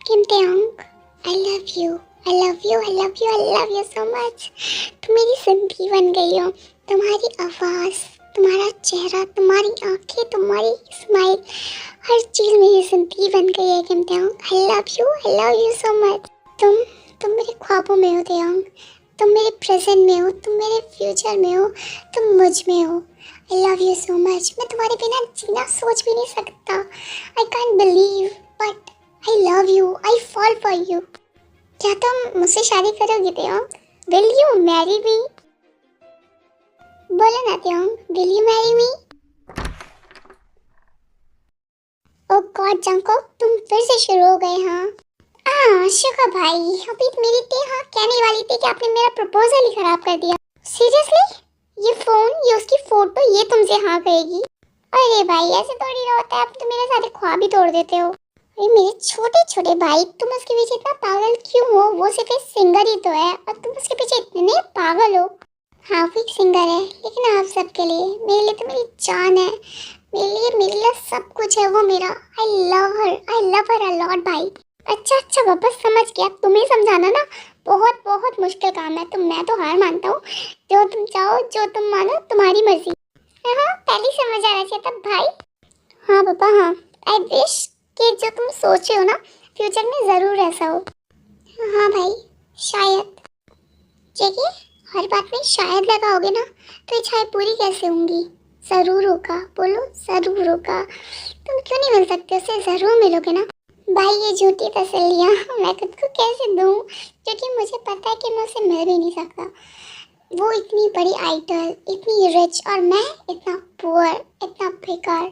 Kim Taeyong, I love you, I love you, I love you, I love you so much. तुम मेरी जिंदगी बन गई हो। तुम्हारी आवाज़, तुम्हारा चेहरा, तुम्हारी आंखें, तुम्हारी स्माइल, हर चीज़ मेरी जिंदगी बन गई है Kim Taeyong. I love you so much. तुम तुम मेरे ख्वाबों में हो तेयोंग। तुम मेरे प्रेजेंट में हो, तुम मेरे फ्यूचर में हो, तुम मुझ में हो। I love you so much. मैं तुम्हारे बिना जीना सोच भी नहीं सकता। I can't believe but I love you, I fall for you. क्या तुम मुझसे शादी करोगे Taeyong? Will you marry me? बोलो ना Taeyong, will you marry me? Oh God Junko, तुम फिर से शुरू हो गए। हाँ शुक्र भाई, अभी तो मेरी थे हाँ कहने वाली थी कि आपने मेरा प्रपोजल ही खराब कर दिया। सीरियसली? ये फोन, ये उसकी फोटो, ये तुमसे हाँ कहेगी? अरे भाई ऐसे थोड़ी ना होता है, अब तो मेरे सारे ख्वाब ही तोड़ देते हो। अरे मेरे छोटे छोटे भाई, तुम उसके पीछे इतना पागल क्यों हो? वो सिर्फ एक सिंगर ही तो है और तुम उसके पीछे इतने पागल हो। हाँ वो एक सिंगर है, लेकिन आप सबके लिए, मेरे लिए तो मेरी जान है। मेरे लिए सब कुछ है वो मेरा। I love her a lot भाई। अच्छा वापस समझ गया, तुम्हें समझाना ना बहुत बहुत मुश्किल काम है, तो मैं तो हार मानता हूँ। जो तुम चाहो, जो तुम मानो, तुम्हारी मर्जी। हाँ पहले ही समझ आ रहा था भाई। हाँ पापा हाँ, आई विश कि जो तुम सोच रहे हो ना फ्यूचर में ज़रूर ऐसा हो। हाँ भाई, शायद। देखिए, हर बात में शायद लगाओगे ना तो इच्छाएं पूरी कैसे होंगी? ज़रूर होगा, बोलो ज़रूर होगा। तुम क्यों नहीं मिल सकते? उससे ज़रूर मिलोगे ना। भाई ये झूठी तसल्लियाँ मैं खुद को कैसे दूँ, क्योंकि मुझे पता है कि मैं उसे मिल भी नहीं सकता। वो इतनी बड़ी आइडल, इतनी रिच, और मैं इतना पुअर, इतना बेकार।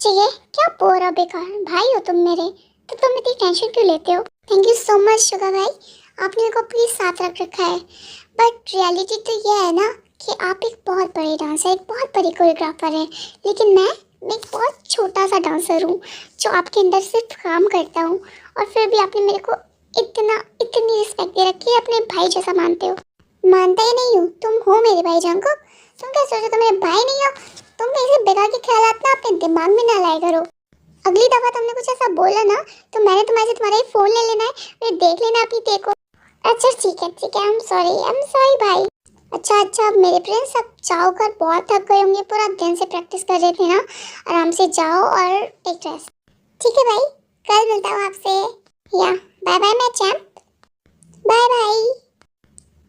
चाहिए क्या पुअर और बेकार? भाई हो तुम मेरे, तो तुम इतनी टेंशन क्यों लेते हो? Thank you so much sugar भाई, आपने मेरे को प्लीज साथ रख रखा है। बट रियलिटी तो ये है ना कि आप एक बहुत बड़े डांसर, एक बहुत बड़ी कोरियोग्राफर हैं, लेकिन मैं एक बहुत छोटा सा डांसर हूँ जो आपके अंदर सिर्फ काम करता हूँ। और फिर भी आपने मेरे को इतनी रिस्पेक्ट दे रखी है, अपने भाई जैसा मानते हो। मानता ही नहीं हूँ, तुम हो मेरे भाई जानको। तुम क्या सोचो तुम मेरे भाई नहीं हो? तुम ऐसे बेकार के ख्यालात ना अपने दिमाग में ना लाया करो। अगली दफा तुमने कुछ ऐसा बोला ना तो मैंने तुम्हारे से तुम्हारा ही फोन ले लेना है, फिर देख लेना अपनी देखो। अच्छा ठीक है, आई एम सॉरी भाई। अच्छा अब मेरे फ्रेंड्स, अब जाओ कर, बहुत थक गए होंगे, पूरा दिन से प्रैक्टिस कर रहे थे ना। आराम से जाओ और टेक रेस्ट। ठीक है भाई, कल मिलता हूँ आपसे। या बाय बाय मैं चैम्प, बाय बाय।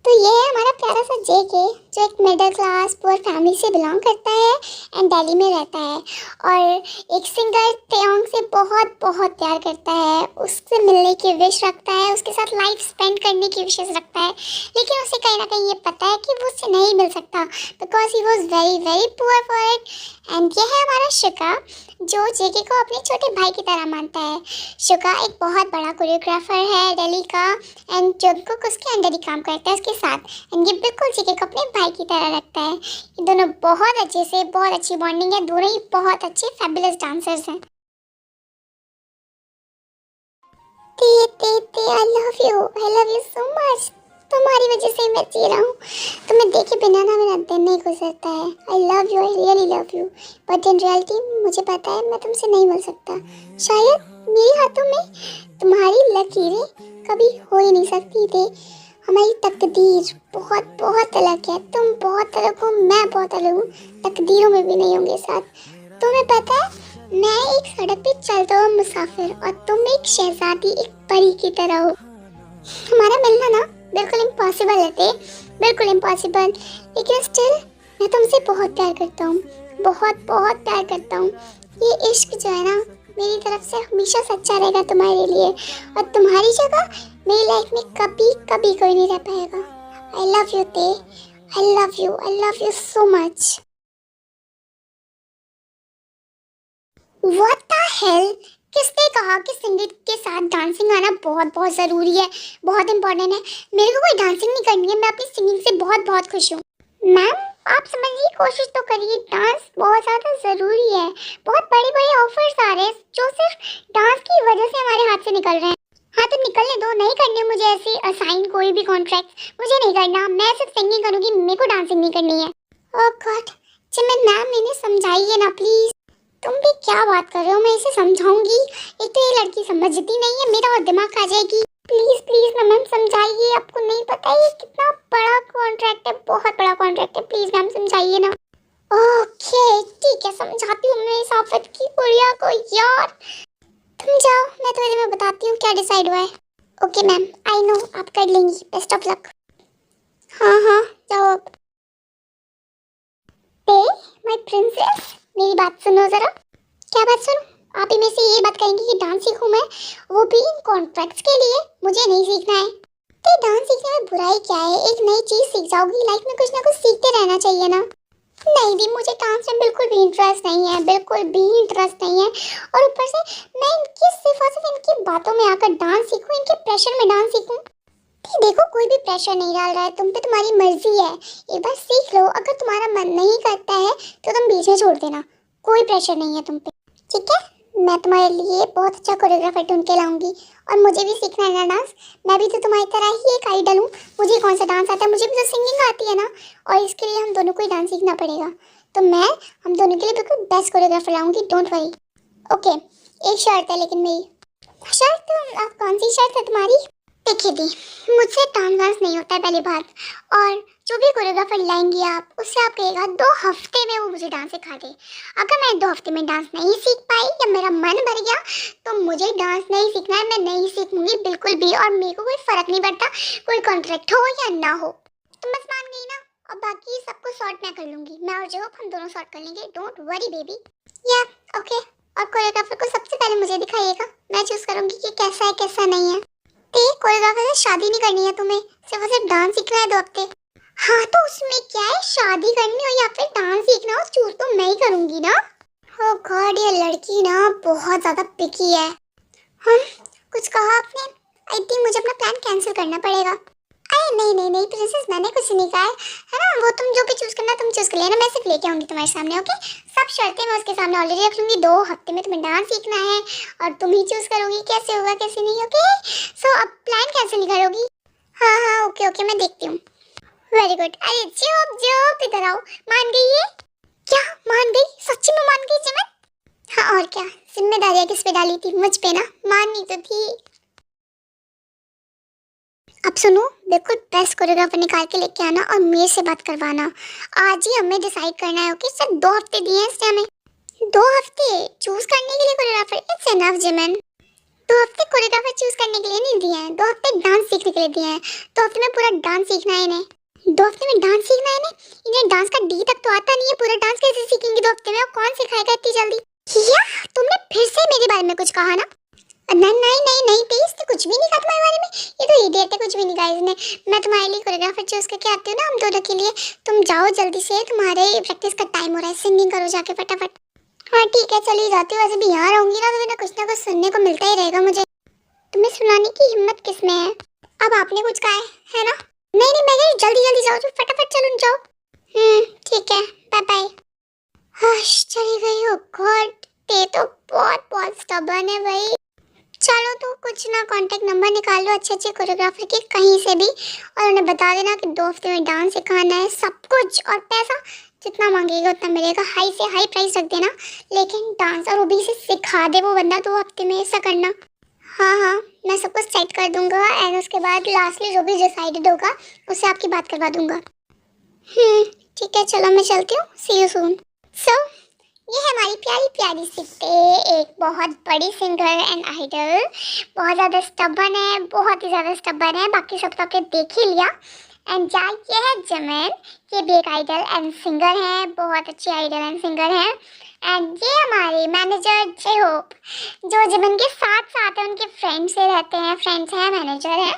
तो ये है हमारा प्यारा सा जेके, जो एक मिडिल क्लास पुअर फैमिली से बिलोंग करता है एंड दिल्ली में रहता है, और एक सिंगर तेयोंग से बहुत बहुत प्यार करता है, उससे मिलने की विश रखता है, उसके साथ लाइफ स्पेंड करने की विशेष रखता है। लेकिन उसे कहीं ना कहीं ये पता है कि वो उससे नहीं मिल सकता, because he was very very poor for it. And ये है हमारा शुका, जो जेके को अपने छोटे भाई की तरह मानता है। शुका एक बहुत बड़ा कोरियोग्राफर है दिल्ली का, एंड जंगकुक उसके अंडर ही काम करता है उसके साथ। एंड ये बिल्कुल जेके को अपने भाई की तरह रखता है। ये दोनों बहुत अच्छे से, बहुत अच्छी बॉन्डिंग है, दोनों ही बहुत अच्छे फैबुलस डांसर्स हैं। ते ते ते आई लव यू सो मच। तुम्हारी वजह से मैं जी रहा हूँ। तुम्हें देखे बिना ना मेरा दिन नहीं गुजरता है। आई love you, I really love you, but in reality मुझे पता है मैं तुमसे नहीं मिल सकता। शायद मेरे हाथों में तुम्हारी लकीरें कभी हो ही नहीं सकती थी। हमारी तकदीर बहुत बहुत अलग है। तुम बहुत अलग हो, मैं बहुत अलग हूँ, तकदीरों में भी नहीं होंगे साथ। तुम्हें पता है, मैं एक सड़क पे चलता हुआ मुसाफिर और तुम एक शहजादी, एक परी की तरह हो। हमारा मिलना ना बिल्कुल इम्पॉसिबल है थे, बिल्कुल इम्पॉसिबल, लेकिन स्टिल मैं तुमसे बहुत प्यार करता हूँ, बहुत बहुत प्यार करता हूँ। ये इश्क जो है ना मेरी तरफ से हमेशा सच्चा रहेगा तुम्हारे लिए, और तुम्हारी जगह मेरी लाइफ में कभी कभी कोई नहीं रह पाएगा। आई लव यू ते, आई love you so much. What the hell, किसने कहा कि सिंगिंग के साथ डांसिंग आना बहुत बहुत ज़रूरी है, बहुत इंपॉर्टेंट है? मेरे को कोई डांसिंग नहीं करनी है, मैं अपनी सिंगिंग से बहुत बहुत खुश हूँ। मैम आप समझने की कोशिश तो करिए, डांस बहुत ज़्यादा ज़रूरी है। बहुत बड़े बड़े ऑफर्स आ रहे हैं जो सिर्फ डांस की वजह से हमारे हाथ से निकल रहे हैं। हाँ तो निकलने दो, नहीं करने मुझे ऐसे असाइन कोई भी कॉन्ट्रैक्ट, मुझे नहीं करना। मैं सिर्फ सिंगिंग करूँगी, मेरे को डांसिंग नहीं करनी है। ओह गॉड, चलो मैम मैंने समझाइए ना प्लीज़। तुम भी क्या बात कर रहे हो, मैं इसे समझाऊंगी। एक तो ये लड़की समझती नहीं है, मेरा और दिमाग खा जाएगी। प्लीज प्लीज ना मैम समझाइए, आपको नहीं पता ये कितना बड़ा कॉन्ट्रैक्ट है, बहुत बड़ा कॉन्ट्रैक्ट है, प्लीज मैम समझाइए ना। ओके ठीक है, समझाती हूँ मैं इस आफत की गुड़िया को। यार तुम जाओ, मैं तुम्हें बताती हूँ क्या डिसाइड हुआ है। ओके मैम, आई नो आप कर लेंगी, बेस्ट ऑफ लक। हाँ हाँ, जाओ अब। ए माय प्रिंसेस, मेरी बात सुनो जरा। क्या बात सुनो? आप ही में से ये बात कहेंगी कि डांस सीखूं मैं, वो भी इन कॉन्ट्रैक्ट्स के लिए? मुझे नहीं सीखना है। तो डांस सीखने में बुराई क्या है? एक नई चीज सीख जाओगी, लाइफ में कुछ ना कुछ सीखते रहना चाहिए ना। नहीं दी, मुझे डांस में बिल्कुल भी इंटरेस्ट नहीं है, बिल्कुल भी इंटरेस्ट नहीं है। और ऊपर से मैं इनकी सिर्फ और सिर्फ इनकी बातों में आकर डांस सीखूं, इनके प्रेशर में डांस सीखूं। देखो कोई भी प्रेशर नहीं डाल रहा है तुम पे, तुम्हारी मर्जी है। एक बार सीख लो, अगर तुम्हारा मन नहीं करता है तो तुम बीच में छोड़ देना, कोई प्रेशर नहीं है तुम पे, ठीक है? मैं तुम्हारे लिए बहुत अच्छा कोरियोग्राफर ढूंढ के लाऊंगी। और मुझे भी सीखना है ना डांस, मैं भी तो तुम्हारी तरह ही एक आइडल हूँ। मुझे कौन सा डांस आता है? मुझे भी तो सिंगिंग आती है ना। और इसके लिए हम दोनों को ही डांस सीखना पड़ेगा। तो मैं हम दोनों के लिए बिल्कुल बेस्ट कोरियोग्राफर लाऊंगी, डोंट वरी। ओके, एक शर्त है लेकिन मेरी। शर्त? आप कौन सी शर्त है तुम्हारी? देखिए दी, मुझसे डांस वांस नहीं होता है पहली बात। और जो भी कोरियोग्राफर लाएंगी आप, उससे आप कहेगा 2 हफ्ते में वो मुझे डांस सिखा दे। अगर मैं 2 हफ्ते में डांस नहीं सीख पाई या मेरा मन भर गया तो मुझे डांस नहीं सीखना है, मैं नहीं सीखूंगी बिल्कुल भी। और मेरे को कोई फर्क नहीं पड़ता कोई कॉन्ट्रैक्ट हो या ना हो। तुम बस मान गई ना? और बाकी सबको सॉर्ट मैं कर लूंगी, मैं और जो हम दोनों सॉर्ट कर लेंगे, डोंट वरी बेबी। या ओके। और कोरियोग्राफर को सबसे पहले मुझे दिखाइएगा, मैं चूज करूंगी कि कैसा है कैसा नहीं है। कोरियोग्राफर से शादी नहीं करनी है तुम्हें, सिर्फ और सिर्फ डांस सीखना है 2 हफ्ते। हाँ तो उसमें क्या है, शादी करनी हो या फिर डांस सीखना हो, चूज तो मैं ही करूंगी ना। ओ गॉड, ये लड़की ना बहुत ज्यादा पिकी है। हम कुछ कहा आपने? आई थिंक मुझे अपना प्लान कैंसिल करना पड़ेगा। अरे नहीं नहीं नहीं प्रिंसेस, मैंने कुछ नहीं कहा है ना। वो तुम जो भी चूज करना तुम चूज कर लेना, मैं सिर्फ लेके आऊंगी तुम्हारे सामने। ओके, सब शर्तें मैं उसके सामने ऑलरेडी रख लूंगी। 2 हफ्ते में तुम्हें डांस सीखना है और तुम ही चूज करोगी कैसे होगा कैसे नहीं। ओके सो अब प्लान कैंसिल नहीं करोगी? हाँ हाँ ओके ओके, मैं देखती हूँ। Very good. अरे जॉब जॉब इधर आओ। मान गई है? क्या मान गई? सच्ची में मान गई चमन? हाँ और क्या, जिम्मेदारियाँ किस पे डाली थी? मुझ पे ना, माननी तो थी। अब सुनो, बिल्कुल बेस्ट कोरियोग्राफर निकाल के लेके आना और मेरे से बात करवाना। आज ही हमें डिसाइड करना है। ओके सर, 2 हफ्ते दिए हैं इससे हमें। 2 हफ्ते चूज करने के लिए कोरियोग्राफर? It's enough जिमन। 2 हफ्ते कोरियोग्राफर चूज करने के लिए नहीं दिए हैं, 2 हफ्ते डांस सीखने के लिए दिए हैं। 2 हफ्ते में पूरा डांस सीखना है इन्हें। 2 हफ्ते में डांस सीखना है इन्हें डांस का डी तक तो आता नहीं है, पूरा डांस कैसे सीखेंगे 2 हफ्ते में? और कौन सिखाएगा इतनी जल्दी? क्या तुमने फिर से मेरे बारे में कुछ कहा ना? नहीं नहीं नहीं नहीं प्लीज, तो कुछ भी नहीं कहा तुम्हारे बारे में। ये तो इडियट है, कुछ भी नहीं कहा इसने। मैं तुम्हारे लिए कोरियोग्राफर चूज करके आती हूँ ना, हम दोनों के लिए। तुम जाओ जल्दी से, तुम्हारे प्रैक्टिस का टाइम हो रहा है, सिंगिंग करो जाके फटाफट। हाँ ठीक है चली जाती हूँ, वैसे भी यहाँ रहूंगी ना तो ना कुछ सुनने को मिलता ही रहेगा मुझे। तुम्हें सुनाने की हिम्मत किसमें है? अब आपने कुछ कहा है ना? नहीं नहीं, मैं कह जल्दी जल्दी जाओ, फटाफट चलो जाओ। ठीक है, बाय बाय। हश, चली गई हो गॉड। ते तो बहुत बहुत स्टबर्न है भाई। चलो तो कुछ ना, कांटेक्ट नंबर निकाल लो अच्छे अच्छे कोरियोग्राफर के कहीं से भी, और उन्हें बता देना कि 2 हफ्ते में डांस सिखाना है, सब कुछ। और पैसा जितना मांगेगा उतना मिलेगा, हाई से हाई प्राइस रख देना। लेकिन डांस और वो भी से सिखा दे वो बंदा 2 हफ्ते में, ऐसा करना। हाँ हाँ, मैं सब कुछ सेट कर दूंगा एंड उसके बाद लास्टली जो भी डिसाइडेड होगा उससे आपकी बात करवा दूंगा। ठीक है, चलो मैं चलती हूँ, सी यू सून। सो ये है हमारी प्यारी प्यारी सी एक बहुत बड़ी सिंगर एंड आइडल। बहुत ज़्यादा स्टबर्न है, बहुत ही ज़्यादा स्टबर्न है, बाकी सब तो आपने देख ही लिया। एंड जा ये है जमन, ये भी एक आइडल एंड सिंगर है, बहुत अच्छी आइडल एंड सिंगर है। एंड ये हमारे मैनेजर जय होप, जो जमन के साथ साथ है, उनके फ्रेंड से रहते हैं, फ्रेंड्स हैं, मैनेजर है।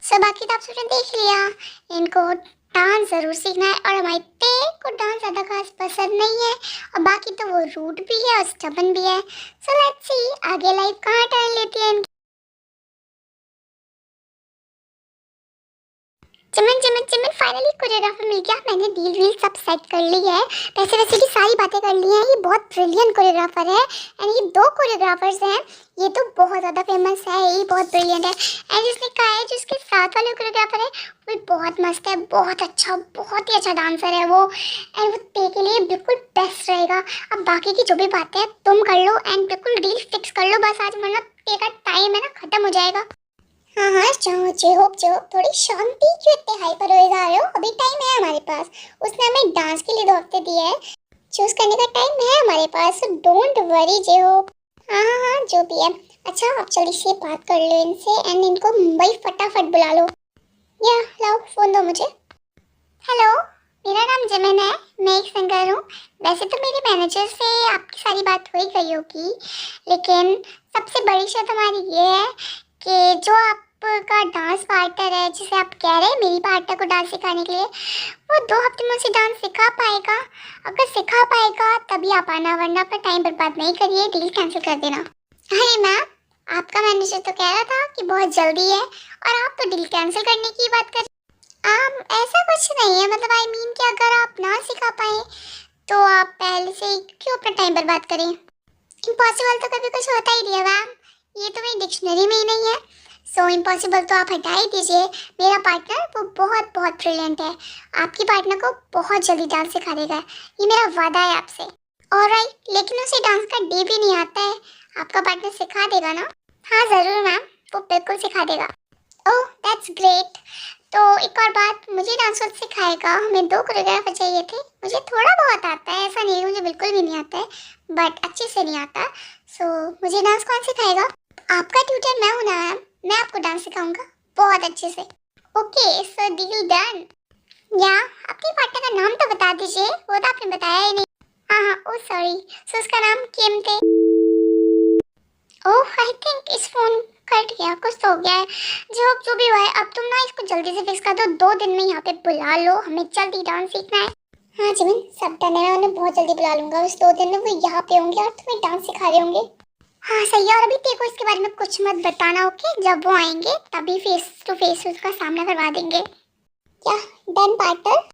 सो बाकी तो आप सबने देख लिया। इनको डांस ज़रूर सीखना है और हमारी ते को डांस ज़्यादा खास पसंद नहीं है, और बाकी तो वो रूट भी है और स्टबन भी है। सो लेट्स सी आगे लाइफ कहाँ टर्न लेती है इनकी। Jimin Jimin Jimin finally choreographer मिल गया। मैंने डील वील सब सेट कर ली है, पैसे वैसे की सारी बातें कर ली हैं। ये बहुत ब्रिलियंट कोरियोग्राफर है एंड ये दो कोरियोग्राफर्स हैं। ये तो बहुत ज़्यादा फेमस है, ये बहुत ब्रिलियंट है। एंड जिसने कहा है, जिसके साथ वाले कोरियोग्राफर है वो भी बहुत मस्त है, बहुत अच्छा, बहुत ही अच्छा डांसर है वो। एंड वो ते के लिए बिल्कुल बेस्ट रहेगा। अब बाकी की जो भी बातें हैं तुम कर लो एंड बिल्कुल डील फिक्स कर लो बस आज, वरना ते का टाइम है ना खत्म हो जाएगा। हाँ हाँ जाओ, जेहोप जेहोप, थोड़ी शांति, क्यों इतने हाइपर हो जा रहे हो? अभी टाइम है हमारे पास। उसने हमें डांस के लिए 2 हफ्ते दिए हैं, चूज करने का टाइम है हमारे पास, सो डोंट वरी जेहोप। हाँ हाँ हाँ जो भी है। अच्छा आप जल्दी से बात कर लो इनसे एंड इनको मुंबई फटाफट बुला लो। या लाओ फोन दो मुझे। हेलो, मेरा नाम जिमिन है, मैं एक सिंगर हूँ। वैसे तो मेरे मैनेजर से आपकी सारी बात हो ही गई होगी, लेकिन सबसे बड़ी शर्त हमारी ये है कि जो आपका डांस पार्टनर है, जिसे आप कह रहे हैं मेरी पार्टनर को डांस सिखाने के लिए, वो 2 हफ्ते में उसे डांस सिखा पाएगा। अगर सिखा पाएगा तभी आप आना, वरना अपना टाइम बर्बाद नहीं करिए, डील कैंसिल कर देना। अरे मैम, आपका मैनेजर तो कह रहा था कि बहुत जल्दी है और आप तो डील कैंसिल करने की बात कर। ऐसा कुछ नहीं है, मतलब आई मीन कि अगर आप ना सिखा पाए तो आप पहले से ही क्यों अपना टाइम बर्बाद करें? इम्पॉसिबल तो कभी कुछ होता ही नहीं है मैम, ये तो मेरी डिक्शनरी में ही नहीं है। सो इम्पॉसिबल तो आप हटा ही दीजिए। मेरा पार्टनर वो बहुत बहुत ब्रिलियंट है, आपकी पार्टनर को बहुत जल्दी डांस सिखा देगा, ये मेरा वादा है आपसे। ऑलराइट, लेकिन उसे डांस का डे भी नहीं आता है, आपका पार्टनर सिखा देगा ना? हाँ ज़रूर मैम, वो बिल्कुल सिखा देगा। Oh that's great. तो एक और बात, मुझे डांस खुद सिखाएगा? हमें 2 कोरियोग्राफर चाहिए थे। मुझे थोड़ा बहुत आता है, ऐसा नहीं है मुझे बिल्कुल भी नहीं आता है, बट अच्छे से नहीं आता। सो मुझे डांस कौन सिखाएगा? आपका ट्यूटर मैं हूँ ना मैम, मैं आपको डांस सिखाऊंगा बहुत अच्छे से। Okay so deal done. या अपनी पार्टनर का नाम तो बता दीजिए, वो तो आपने बताया ही नहीं। हाँ हाँ ओ सॉरी, सो उसका नाम किम थे। ओह आई थिंक इस फोन कट गया, कुछ तो हो गया है। जो भी हुआ है, अब तुम ना इसको जल्दी से फिक्स कर दो, 2 दिन में यहाँ पे बुला लो, हमें जल्दी डांस सीखना है। हाँ जिमिन सब डन है, मैं उन्हें बहुत जल्दी बुला लूंगा, उस 2 दिन में वो यहाँ पे होंगे और तुम्हें डांस सिखा रहे होंगे। हाँ सही है, और अभी देखो इसके बारे में कुछ मत बताना, ओके? जब वो आएंगे तभी फेस टू फेस उसका सामना करवा देंगे। क्या डन पार्टनर?